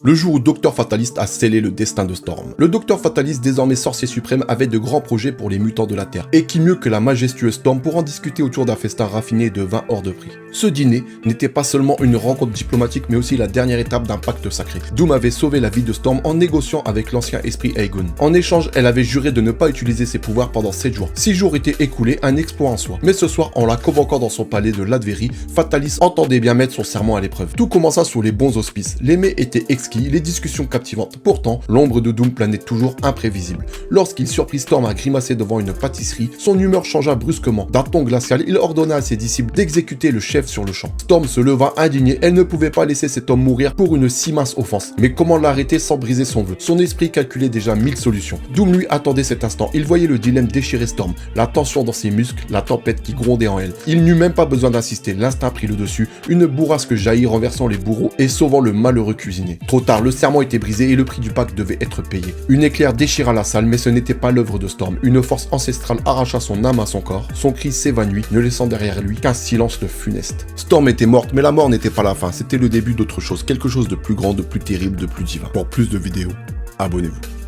Le jour où Dr Fatalist a scellé le destin de Storm. Le Dr Fatalist, désormais sorcier suprême, avait de grands projets pour les mutants de la Terre. Et qui mieux que la majestueuse Storm pour en discuter autour d'un festin raffiné de vin hors de prix. Ce dîner n'était pas seulement une rencontre diplomatique, mais aussi la dernière étape d'un pacte sacré. Doom avait sauvé la vie de Storm en négociant avec l'ancien esprit Aegon. En échange, elle avait juré de ne pas utiliser ses pouvoirs pendant 7 jours. 6 jours étaient écoulés, un exploit en soi. Mais ce soir, en la convoquant dans son palais de Ladverie, Fatalist entendait bien mettre son serment à l'épreuve. Tout commença sous les bons auspices. Les mets étaient exquis, les discussions captivantes. Pourtant, l'ombre de Doom planait toujours imprévisible. Lorsqu'il surprit Storm à grimacer devant une pâtisserie, son humeur changea brusquement. D'un ton glacial, il ordonna à ses disciples d'exécuter le chef sur le champ. Storm se leva indignée, elle ne pouvait pas laisser cet homme mourir pour une si mince offense. Mais comment l'arrêter sans briser son vœu? Son esprit calculait déjà 1000 solutions. Doom lui attendait cet instant, il voyait le dilemme déchirer Storm, la tension dans ses muscles, la tempête qui grondait en elle. Il n'eut même pas besoin d'insister, l'instinct prit le dessus, une bourrasque jaillit renversant les bourreaux et sauvant le malheureux cuisinier. Trop tard, le serment était brisé et le prix du pacte devait être payé. Une éclair déchira la salle, mais ce n'était pas l'œuvre de Storm. Une force ancestrale arracha son âme à son corps, son cri s'évanouit, ne laissant derrière lui qu'un silence funeste. Storm était morte, mais la mort n'était pas la fin, c'était le début d'autre chose, quelque chose de plus grand, de plus terrible, de plus divin. Pour plus de vidéos, abonnez-vous.